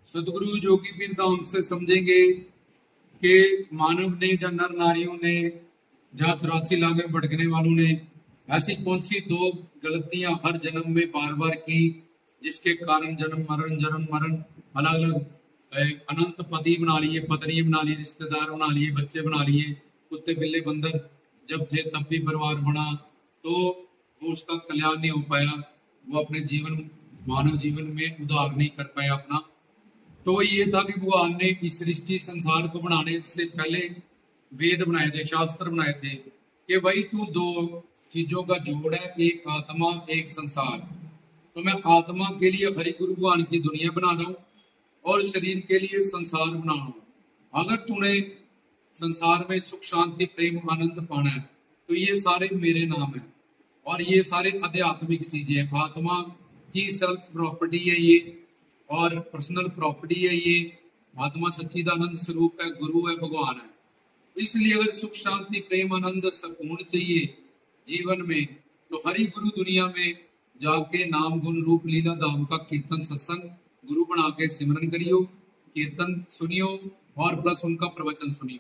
सदगुरु जोगी पीर धाम से समझेंगे कि मानव ने या नर नारियों ने या 84 लाख में भटकने वालों ने ऐसी कौन सी दो गलतियां हर जन्म में बार बार की, जिसके कारण जन्म मरण अलग अलग अनंत पति बना लिए, पत्नी बना लिए, रिश्तेदार बना लिए, बच्चे बना लिए, कुत्ते बिल्ले बंदर जब थे तब भी परिवार बना, तो वो उसका कल्याण नहीं हो पाया, वो अपने जीवन मानव जीवन में उद्धार नहीं कर पाया अपना। तो ये था कि भगवान ने इस सृष्टि संसार को बनाने से पहले वेद बनाए थे, शास्त्र बनाए थे कि भाई तू दो चीजों का जोड़ है, एक आत्मा एक संसार। तो मैं आत्मा के लिए हरि गुरु भगवान की दुनिया बना रहा हूँ और शरीर के लिए संसार बना रहा हूँ। अगर तूने संसार में सुख शांति प्रेम आनंद पाना है तो ये सारे मेरे नाम है और ये सारे आध्यात्मिक चीजें हैं। आत्मा की सेल्फ प्रॉपर्टी है ये और पर्सनल प्रॉपर्टी है ये। आत्मा सच्चिदानंद स्वरूप है, गुरु है, भगवान है। इसलिए अगर सुख शांति प्रेम आनंद सुकून चाहिए जीवन में तो हरि गुरु दुनिया में जाके नाम गुण रूप लीला धाम का कीर्तन सत्संग गुरु बना के सिमरन करियो, कीर्तन सुनियो और प्लस उनका प्रवचन सुनियो।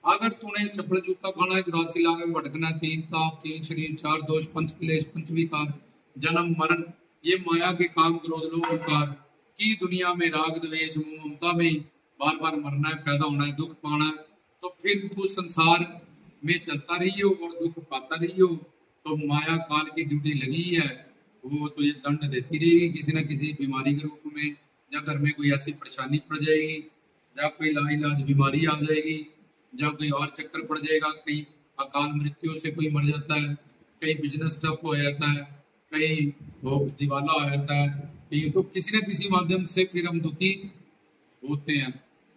अगर तूने चप्पल जूता खाना है, 84 लाख में भटकना है, 3 ताप 3 शरीर 4 दोष 5 क्लेश 5 विकार जन्म मरण ये माया के काम क्रोध लोभ अहंकार की दुनिया में राग द्वेष ममता में बार बार मरना है, पैदा होना है, दुख पाना है, तो फिर तू संसार में चलता रहियो और दुख पाता रहियो। तो माया काल की ड्यूटी लगी है, वो तो ये दंड देती रहेगी किसी न किसी बीमारी के रूप में, या घर में कोई ऐसी परेशानी पड़ जाएगी, या कोई लाइलाज बीमारी आ जाएगी, या कोई और चक्कर पड़ जाएगा, कहीं अकाल मृत्यु से कोई मर जाता है, कहीं बिजनेस ठप हो जाता है, कहीं वो दिवाला हो जाता है, कहीं तो किसी न किसी माध्यम से फिर हम दुखी होते हैं।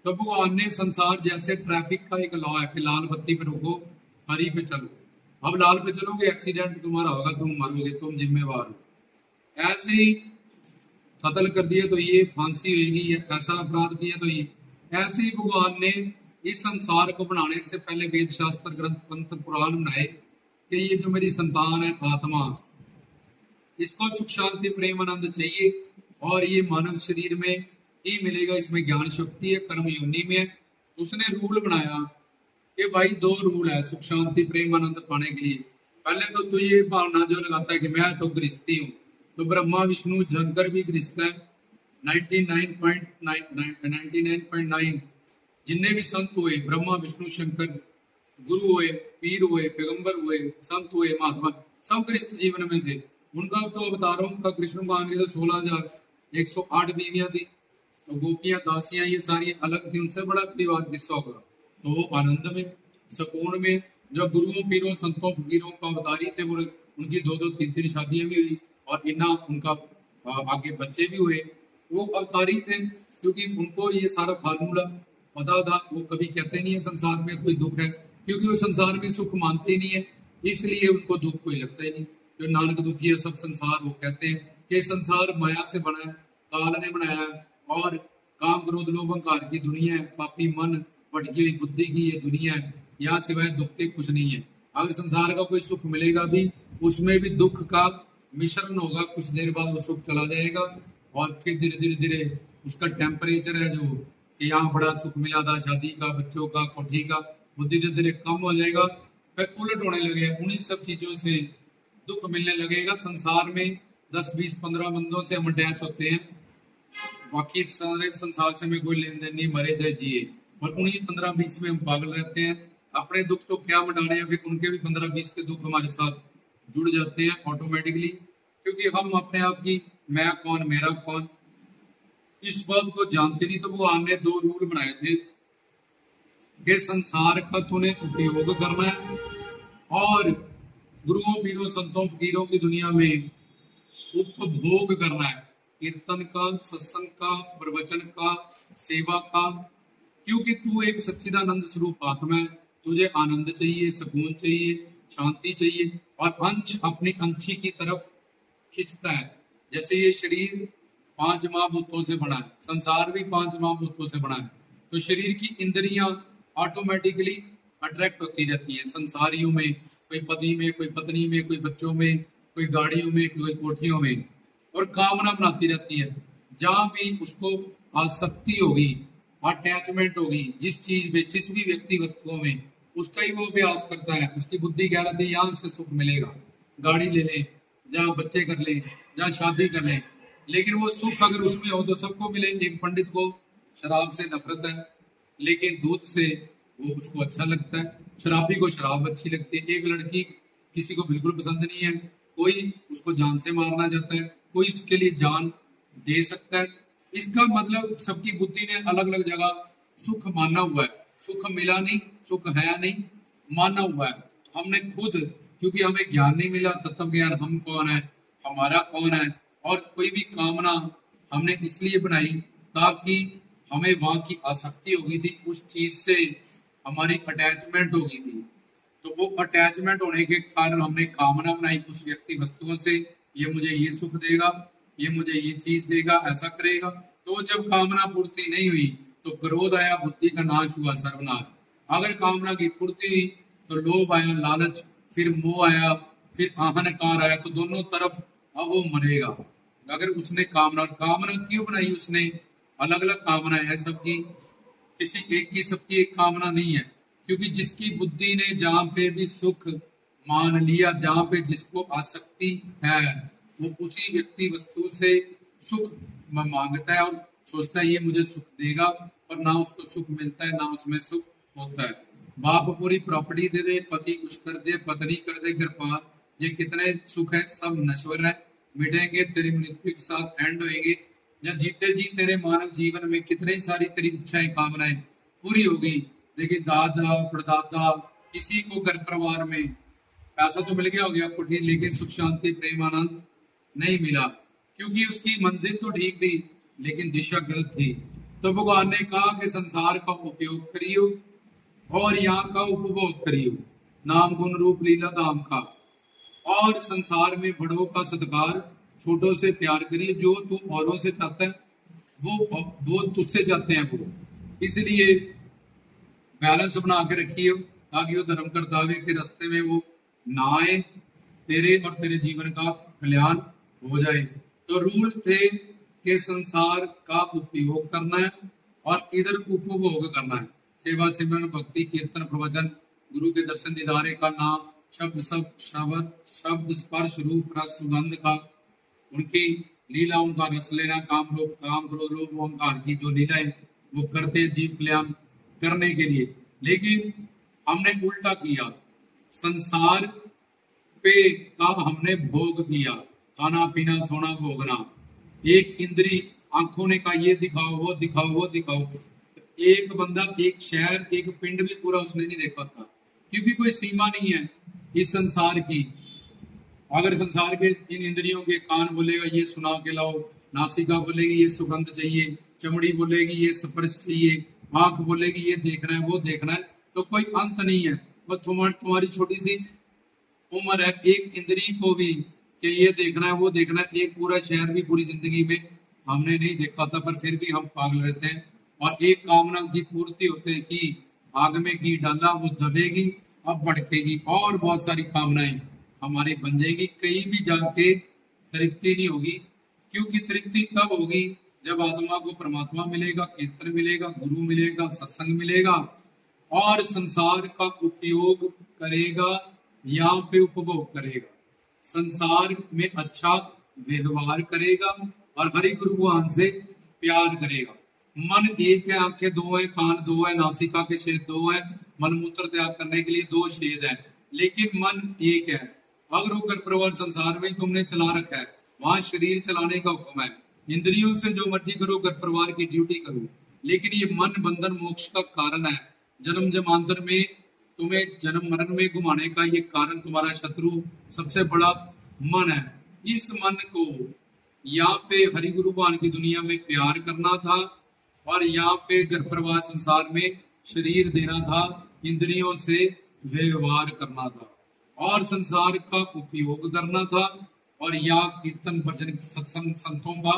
तो भगवान ने संसार जैसे ट्रैफिक का एक लॉ है कि लाल बत्ती पे रुको, हरी पे चलो। अब लाल पे चलोगे एक्सीडेंट तुम्हारा होगा, तुम मरोगे, तुम जिम्मेवार हो। ऐसे ही कत्ल कर दिए तो ये फांसी होगी, ऐसा अपराध किया तो ये। ऐसे ही भगवान ने इस संसार को बनाने से पहले वेद शास्त्र ग्रंथ पंथ पुराण बनाए कि ये जो मेरी संतान है आत्मा, इसको सुख शांति प्रेम आनंद चाहिए और ये मानव शरीर में ही मिलेगा, इसमें ज्ञान शक्ति है, कर्म योनि में है। उसने रूल बनाया कि भाई 2 रूल है सुख शांति प्रेम आनंद पाने के लिए। पहले तो ये भावना जो लगाता है कि मैं तो गृहस्थी हूँ, तो ब्रह्मा विष्णु शंकर भी गृहस्थ है। 99.9 जितने भी संत हुए, ब्रह्मा विष्णु शंकर, गुरु हुए, पीर हुए, पैगंबर हुए, संत हुए, महात्मा, सब गृहस्थ जीवन में थे। उनका तो अवतारों का कृष्ण भगवान के तो 16,108 बीवियां थी, तो गोपियां दासियां ये सारी अलग थी, उनसे बड़ा परिवार किस्सा होगा। तो वो आनंद में सुकून में जो गुरुओं पीरों संतों फकीरों का अवतारी थे, वो उनकी 2-2 3-3 शादियां भी हुई और इन्ना उनका आगे बच्चे भी हुए। वो अवतारी थे क्योंकि उनको ये सारा फार्मूला पता था। वो कभी कहते नहीं है संसार में कोई दुख है, क्योंकि वो संसार में सुख मानते नहीं है, इसलिए उनको दुख कोई लगता ही नहीं। जो नानक दुखी है सब संसार, वो कहते हैं कि संसार माया से बना है, काल ने बनाया है और काम क्रोध लोभ अहंकार की दुनिया है, पापी मन भटकी हुई बुद्धि की ये दुनिया है, यहाँ सिवाय दुख के कुछ नहीं है। अगर संसार का कोई सुख मिलेगा भी, उसमें भी दुख का मिश्रण होगा, कुछ देर बाद वो सुख चला जाएगा और फिर धीरे धीरे उसका टेम्परेचर है जो कि यहाँ बड़ा सुख मिला था शादी का, बच्चों का, कोठी का, वो धीरे धीरे कम हो जाएगा, फिर उलट होने लगेगा, उन्हीं सब चीजों से दुख मिलने लगेगा। संसार में 10-20-15 बंदों से हम अटैच होते हैं, बाकी सारे संसार से हमें कोई लेन देन नहीं, मरे चाहे जिए, और उन्हीं 15-20 में हम पागल रहते हैं। अपने दुख तो क्या मनाने हैं, फिर उनके भी 15-20 के दुख हमारे साथ जुड़ जाते हैं ऑटोमेटिकली, क्योंकि हम अपने आप की मैं कौन मेरा कौन इस बात को जानते नहीं। तो भगवान ने 2 रूल बनाए थे कि संसार का तूने उपयोग करना है और गुरुओं पीरों संतों फकीरों की दुनिया में उपभोग करना है, कीर्तन का, सत्संग का, प्रवचन का, सेवा का, क्योंकि तू एक सच्चिदानंद स्वरूप आत्मा है। तुझे आनंद चाहिए, सुकून चाहिए, शांति चाहिए और अंश अपनी अंशी की तरफ खींचता है। जैसे ये शरीर 5 महाभूतों से बना है, संसार भी 5 महाभूतों से बना है, तो शरीर की इंद्रियां ऑटोमेटिकली अट्रैक्ट होती रहती हैं संसारियों में, कोई पति में, कोई पत्नी में, कोई बच्चों में, कोई गाड़ियों में, कोई कोठियों में, और कामना बनाती रहती है। जहां भी उसको आसक्ति होगी, अटैचमेंट होगी जिस चीज में, जिस भी व्यक्ति वस्तुओं में, उसका ही वो अभ्यास करता है। उसकी बुद्धि कह रही है यहाँ से सुख मिलेगा, गाड़ी ले लें, जहाँ बच्चे कर लें, जहाँ शादी कर लें, लेकिन वो सुख अगर उसमें हो तो सबको मिले। एक पंडित को शराब से नफरत है, लेकिन दूध से वो उसको अच्छा लगता है। शराबी को शराब अच्छी लगती है। एक लड़की किसी को बिल्कुल पसंद नहीं है, कोई उसको जान से मारना चाहता है, कोई उसके लिए जान दे सकता है। इसका मतलब सबकी बुद्धि ने अलग अलग जगह सुख माना हुआ है। सुख मिला नहीं, सुख है नहीं, माना हुआ है। तो हमने खुद, क्योंकि हमें ज्ञान नहीं मिला, तत्व ज्ञान, हम कौन है, हमारा कौन है, और कोई भी कामना हमने इसलिए बनाई ताकि हमें वहां की आसक्ति हो गई थी, उस चीज से हमारी अटैचमेंट हो गई थी। तो वो अटैचमेंट होने के कारण हमने कामना बनाई उस व्यक्ति वस्तुओं से, ये मुझे ये सुख देगा, ये मुझे ये चीज देगा, ऐसा करेगा। तो जब कामना पूर्ति नहीं हुई तो क्रोध आया, बुद्धि का नाश हुआ, सर्वनाश। अगर कामना की पूर्ति हुई तो लोभ आया, लालच, फिर मोह आया, फिर अहंकार आया, तो दोनों तरफ अब वो मरेगा। अगर उसने कामना, कामना क्यों बनाई उसने, अलग अलग कामना है सबकी, किसी एक की, सबकी एक कामना नहीं है। क्योंकि जिसकी बुद्धि ने जहां पे भी सुख मान लिया, जहां पे जिसको आसक्ति है, वो उसी व्यक्ति वस्तु से सुख मांगता है और सोचता है ये मुझे सुख देगा, और ना उसको सुख मिलता है, ना उसमें सुख होता है। बाप पूरी प्रॉपर्टी दे दे, पति कुछ कर दे, पत्नी कर दे कृपा, ये कितने सुख है, सब नश्वर है, मिटेंगे, तेरी मृत्यु के साथ एंड होएंगे। या जीते जी तेरे मानव जीवन में कितनी सारी तेरी इच्छाएं, कामनाएं पूरी होगी। देखिए दादा परदादा, किसी को घर परिवार में पैसा तो मिल गया, हो गया कुछ, लेकिन सुख शांति प्रेम आनंद नहीं मिला, क्योंकि उसकी मंजिल तो ठीक थी लेकिन दिशा गलत थी। तो भगवान ने कहा कि संसार का उपयोग करियो और यहाँ का उपभोग करियो, नाम गुण रूप लीला धाम का, और संसार में बड़ों का सत्कार, छोटों से प्यार करिए। जो तू औरों से चाहता है वो तुझसे चाहते हैं वो, इसलिए बैलेंस बना के रखिए ताकि वो धर्म कर्तव्य के रास्ते में वो ना आए, तेरे और तेरे जीवन का कल्याण हो जाए। तो रूल थे कि संसार का उपयोग करना है और इधर उपभोग करना है। सेवा सिमरन भक्ति कीर्तन प्रवचन गुरु के दर्शन दीदारे का नाम, शब्द सब शब्द शब्द स्पर्श रूप रस सुगंध का, उनकी लीलाओं का रस लेना, काम रूप काम क्रोध लोभ ओंकार की जो लीलाएं वो करते जीव कल्याण करने के लिए। लेकिन हमने उल्टा किया, संसार पे का हमने भोग किया, खाना पीना सोना भोगना। एक इंद्री आंखों ने कहा ये दिखाओ वो दिखाओ वो दिखाओ। एक बंदा, एक शहर, एक पिंड भी पूरा उसने नहीं देखा था, क्योंकि कोई सीमा नहीं है इस संसार की। अगर संसार के इन इंद्रियों के, कान बोलेगा ये सुना के लाओ, नासिका बोलेगी ये सुगंध चाहिए, चमड़ी बोलेगी ये स्पर्श चाहिए, आंख बोलेगी ये देखना है वो देखना है, तो कोई अंत नहीं है। बस तुम्हारी छोटी सी उम्र है, एक इंद्री को भी कि ये देखना है वो देखना है, एक पूरा शहर भी पूरी जिंदगी में हमने नहीं देखा था, पर फिर भी हम पागल रहते हैं। और एक कामना की पूर्ति होते कि आग में घी डाला वो दबेगी, अब भड़केगी, और बहुत सारी कामनाएं हमारी बन जाएगी, कहीं भी जाके तृप्ति नहीं होगी। क्योंकि तृप्ति तब होगी जब आत्मा को परमात्मा मिलेगा, कीर्तन मिलेगा, गुरु मिलेगा, सत्संग मिलेगा, और संसार का उपयोग करेगा, यहाँ पे उपभोग करेगा, संसार में अच्छा व्यवहार करेगा, और हरि गुरु भगवान से प्यार करेगा। मन एक है, आंखें दो है, कान दो है, नासिका के छेद दो है, मन मूत्र त्याग करने के लिए दो छेद है, लेकिन मन एक है। अगर वो घर परिवार संसार में तुमने चला रखा है, वहां शरीर चलाने का हुक्म है, इंद्रियों से जो मर्जी करो, घर परिवार की ड्यूटी करो, लेकिन ये मन बंधन मोक्ष का कारण है। जन्म जमांतर में तुम्हें जन्म मरण में घुमाने का ये कारण तुम्हारा शत्रु सबसे बड़ा मन है। इस मन को यहाँ पे हरि गुरु भगवान की दुनिया में प्यार करना था, और यहाँ पे घर परिवार संसार में शरीर देना था, इंद्रियों से व्यवहार करना था, और संसार का उपयोग करना था, और यहाँ कीर्तन भजन सत्संग संतों का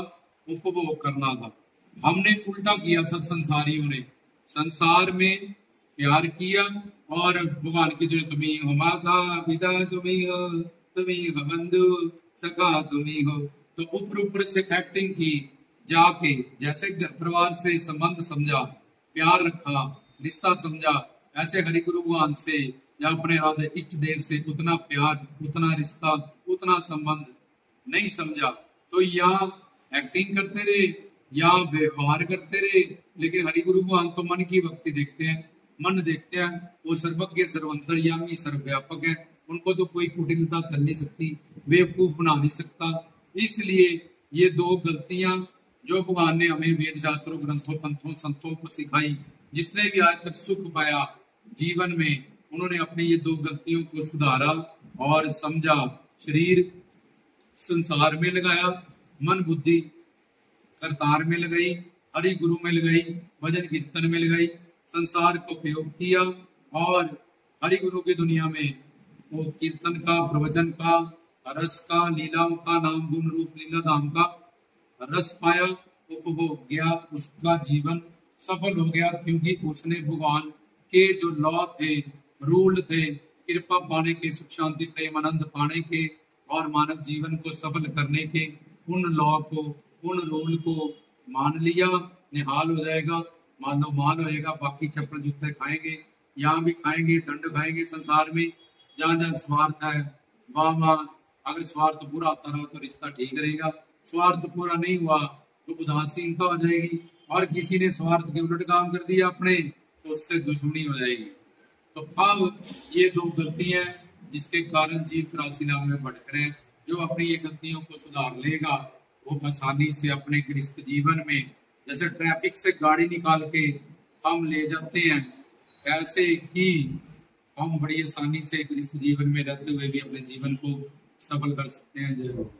उपभोग करना था। हमने उल्टा किया, सब संसारियों ने संसार में प्यार किया, और भगवान की जो तुम्ही हो माता पिता तुम्ही हो, तुम्ही हो बंधु सखा तुम्ही हो, तो ऊपर ऊपर से एक्टिंग की, जाके जैसे घर परिवार से संबंध समझा, प्यार रखा, रिश्ता समझा, ऐसे हरि गुरु भगवान से या अपने राधे इष्ट देव से उतना प्यार, उतना रिश्ता, उतना संबंध नहीं समझा, तो या एक्टिंग करते रहे या व्यवहार करते रहे। लेकिन हरि गुरु भगवान तो मन की भक्ति देखते हैं, मन देखते हैं, वो सर्वज्ञ सर्वंतरयामी सर्वव्यापक है, उनको तो कोई कुटिलता चल नहीं सकती, बेवकूफ बना नहीं सकता। इसलिए ये दो गलतियां जो भगवान ने हमें वेद शास्त्रों, ग्रंथों, पंथों, संतों को सिखाई, जिसने भी आज तक सुख पाया जीवन में, उन्होंने अपनी ये दो गलतियों को सुधारा और समझा। शरीर संसार में लगाया, मन बुद्धि करतार में लगाई, हरि गुरु में लगाई, भजन कीर्तन में लगाई, संसार को प्रयोग किया और हरि गुरु की दुनिया में वो कीर्तन का, प्रवचन का, रस का, लीलाओं का, नाम गुण रूप लीला धाम का रस पाया, उपभोग गया, उसका जीवन सफल हो गया, क्योंकि उसने भगवान के जो लॉ थे, रूल थे, कृपा पाने के, सुख शांति प्रेम आनंद पाने के और मानव जीवन को सफल करने के, उन लॉ को, उन रूल को मान लिया, निहाल हो जाएगा, मानो मान होएगा। बाकी चप्पल जूते खाएंगे, यहाँ भी खाएंगे, दंड खाएंगे संसार में, जहाँ जहाँ स्वार्थ है वहाँ अगर स्वार्थ पूरा होता रहा तो रिश्ता ठीक रहेगा, स्वार्थ पूरा नहीं हुआ तो उदासीनता हो जाएगी, और किसी ने स्वार्थ के उलट काम कर दिया अपने तो उससे दुश्मनी हो जाएगी। तो अब ये दो गलतियां जिसके कारण जीव त्रासी लाभ में भटक रहे हैं, जो अपनी ये गलतियों को सुधार लेगा वो आसानी से अपने गृहस्थ जीवन में, जैसे ट्रैफिक से गाड़ी निकाल के हम ले जाते हैं, ऐसे ही हम बड़ी आसानी से गृहस्थ जीवन में रहते हुए भी अपने जीवन को सफल कर सकते हैं। जय हो।